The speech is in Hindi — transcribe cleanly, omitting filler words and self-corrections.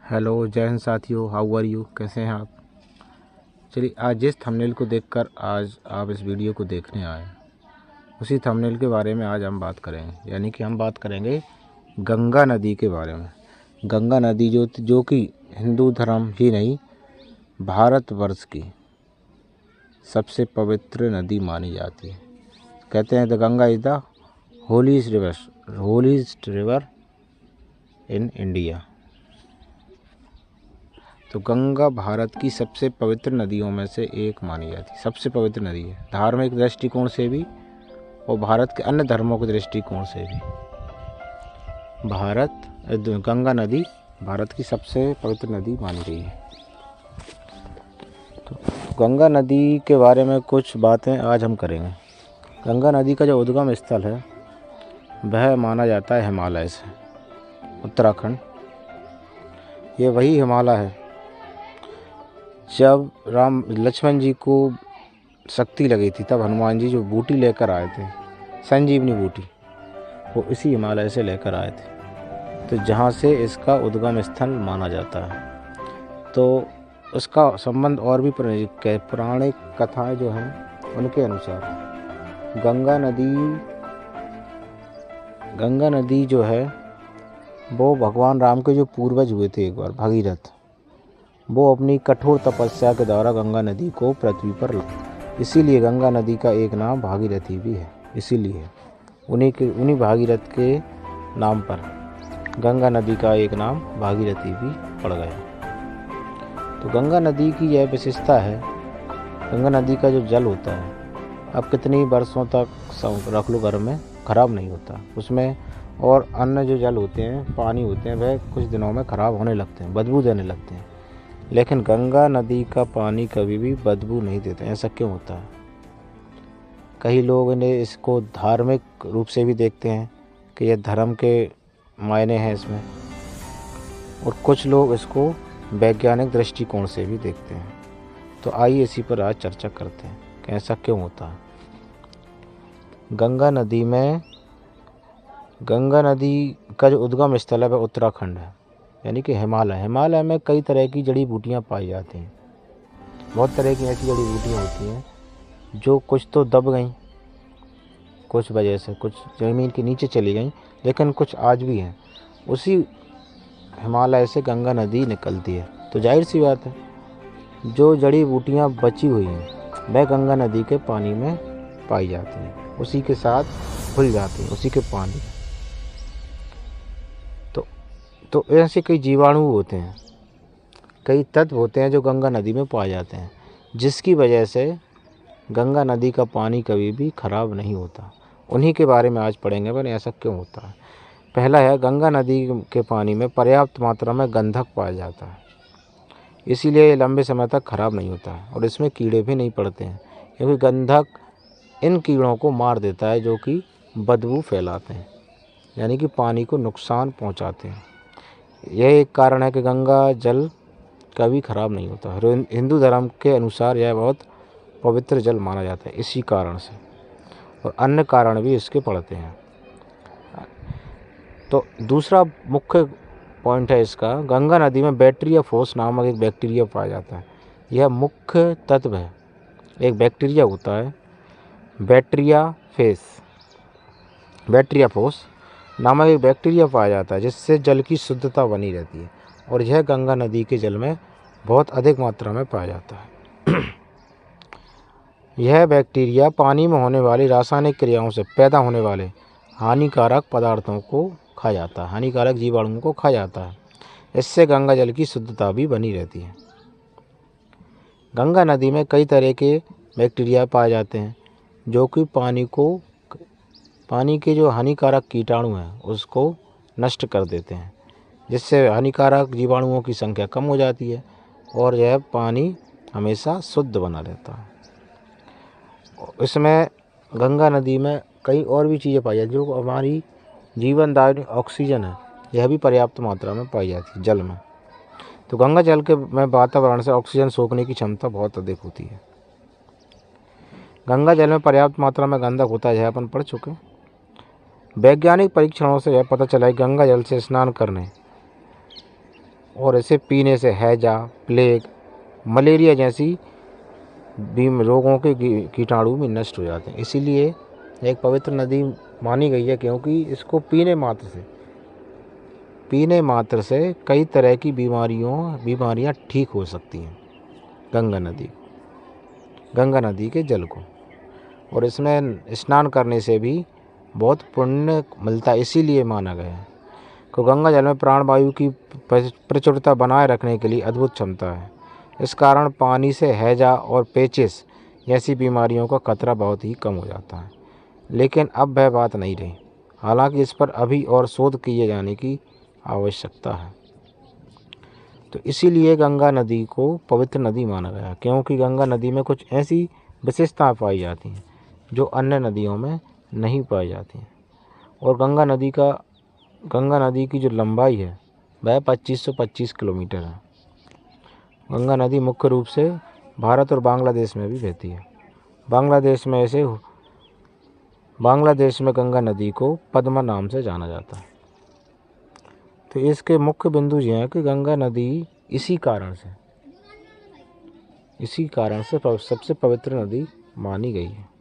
हेलो जय हिंद साथियों, हाउ आर यू, कैसे हैं आप। चलिए, आज जिस थंबनेल को देखकर आज आप इस वीडियो को देखने आए, उसी थंबनेल के बारे में आज हम बात करेंगे। यानी कि हम बात करेंगे गंगा नदी के बारे में। गंगा नदी जो कि हिंदू धर्म ही नहीं, भारतवर्ष की सबसे पवित्र नदी मानी जाती है। कहते हैं the Ganga is the holiest river in India. तो गंगा भारत की सबसे पवित्र नदियों में से एक मानी जाती है। सबसे पवित्र नदी है धार्मिक दृष्टिकोण से भी और भारत के अन्य धर्मों के दृष्टिकोण से भी। गंगा नदी भारत की सबसे पवित्र नदी मानी गई है। तो गंगा नदी के बारे में कुछ बातें आज हम करेंगे। गंगा नदी का जो उद्गम स्थल है वह माना जाता है हिमालय से, उत्तराखंड। ये वही हिमालय है जब लक्ष्मण जी को शक्ति लगी थी, तब हनुमान जी जो बूटी लेकर आए थे, संजीवनी बूटी, वो इसी हिमालय से लेकर आए थे। तो जहाँ से इसका उद्गम स्थल माना जाता है। तो उसका संबंध और भी पौराणिक कथाएं जो हैं उनके अनुसार गंगा नदी जो है वो भगवान राम के जो पूर्वज हुए थे एक बार, भगीरथ, वो अपनी कठोर तपस्या के द्वारा गंगा नदी को पृथ्वी पर इसीलिए गंगा नदी का एक नाम भागीरथी भी है। इसीलिए उन्हीं भागीरथ के नाम पर गंगा नदी का एक नाम भागीरथी भी पड़ गया। तो गंगा नदी की यह विशेषता है, गंगा नदी का जो जल होता है अब कितनी वर्षों तक रख लो घर में, ख़राब नहीं होता उसमें। और अन्य जो जल होते हैं, पानी होते हैं, वह कुछ दिनों में ख़राब होने लगते हैं, बदबू देने लगते हैं। लेकिन गंगा नदी का पानी कभी भी बदबू नहीं देता। ऐसा क्यों होता है? कई लोग इन्हें इसको धार्मिक रूप से भी देखते हैं कि यह धर्म के मायने हैं इसमें, और कुछ लोग इसको वैज्ञानिक दृष्टिकोण से भी देखते हैं। तो आइए इसी पर आज चर्चा करते हैं कि ऐसा क्यों होता है। गंगा नदी का जो उद्गम स्थल है वह उत्तराखंड है, यानी कि हिमालय में कई तरह की जड़ी बूटियाँ पाई जाती हैं। बहुत तरह की ऐसी जड़ी बूटियाँ होती हैं जो कुछ तो दब गईं, कुछ वजह से कुछ ज़मीन के नीचे चली गईं, लेकिन कुछ आज भी हैं। उसी हिमालय से गंगा नदी निकलती है। तो जाहिर सी बात है, जो जड़ी बूटियाँ बची हुई हैं वह गंगा नदी के पानी में पाई जाती हैं, उसी के साथ घुल जाती हैं, उसी के पानी में। तो ऐसे कई जीवाणु होते हैं, कई तत्व होते हैं जो गंगा नदी में पाए जाते हैं, जिसकी वजह से गंगा नदी का पानी कभी भी ख़राब नहीं होता। उन्हीं के बारे में आज पढ़ेंगे। पर ऐसा क्यों होता है? पहला है, गंगा नदी के पानी में पर्याप्त मात्रा में गंधक पाया जाता है, इसीलिए ये लंबे समय तक ख़राब नहीं होता है और इसमें कीड़े भी नहीं पड़ते हैं, क्योंकि गंधक इन कीड़ों को मार देता है जो कि बदबू फैलाते हैं, यानी कि पानी को नुकसान पहुंचाते हैं। यह एक कारण है कि गंगा जल कभी ख़राब नहीं होता। हिंदू धर्म के अनुसार यह बहुत पवित्र जल माना जाता है इसी कारण से, और अन्य कारण भी इसके पड़ते हैं। तो दूसरा मुख्य पॉइंट है इसका, गंगा नदी में बैक्टीरियाफोस नामक एक बैक्टीरिया पाया जाता है। यह मुख्य तत्व है। एक बैक्टीरिया होता है बैक्टीरियाफोस नामक एक बैक्टीरिया पाया जाता है, जिससे जल की शुद्धता बनी रहती है, और यह गंगा नदी के जल में बहुत अधिक मात्रा में पाया जाता है। यह बैक्टीरिया पानी में होने वाली रासायनिक क्रियाओं से पैदा होने वाले हानिकारक पदार्थों को खा जाता है, हानिकारक जीवाणुओं को खा जाता है। इससे गंगा जल की शुद्धता भी बनी रहती है। गंगा नदी में कई तरह के बैक्टीरिया पाए जाते हैं जो कि पानी के जो हानिकारक कीटाणु हैं उसको नष्ट कर देते हैं, जिससे हानिकारक जीवाणुओं की संख्या कम हो जाती है और यह पानी हमेशा शुद्ध बना रहता है। इसमें गंगा नदी में कई और भी चीज़ें पाई जाती हैं, जो हमारी जीवनदायिनी ऑक्सीजन है, यह भी पर्याप्त मात्रा में पाई जाती है जल में। तो गंगा जल के में वातावरण से ऑक्सीजन सोखने की क्षमता बहुत अधिक होती है। गंगा जल में पर्याप्त मात्रा में गंधक होता है, यह अपन पढ़ चुके हैं। वैज्ञानिक परीक्षणों से यह पता चला है कि गंगा जल से स्नान करने और इसे पीने से हैजा, प्लेग, मलेरिया जैसी रोगों के कीटाणु भी नष्ट हो जाते हैं। इसीलिए एक पवित्र नदी मानी गई है, क्योंकि इसको पीने मात्र से कई तरह की बीमारियां ठीक हो सकती हैं। गंगा नदी के जल को, और इसमें स्नान करने से भी बहुत पुण्य मिलता है। इसीलिए माना गया है कि गंगा जल में प्राणवायु की प्रचुरता बनाए रखने के लिए अद्भुत क्षमता है। इस कारण पानी से हैजा और पेचिस जैसी बीमारियों का खतरा बहुत ही कम हो जाता है। लेकिन अब वह बात नहीं रही। हालांकि इस पर अभी और शोध किए जाने की आवश्यकता है। तो इसीलिए गंगा नदी को पवित्र नदी माना गया, क्योंकि गंगा नदी में कुछ ऐसी विशेषताएं पाई जाती हैं जो अन्य नदियों में नहीं पाई जाती हैं। और गंगा नदी की जो लंबाई है वह 2525 किलोमीटर है। गंगा नदी मुख्य रूप से भारत और बांग्लादेश में भी बहती है। बांग्लादेश में गंगा नदी को पद्मा नाम से जाना जाता है। तो इसके मुख्य बिंदु ये हैं कि गंगा नदी इसी कारण से सबसे पवित्र नदी मानी गई है।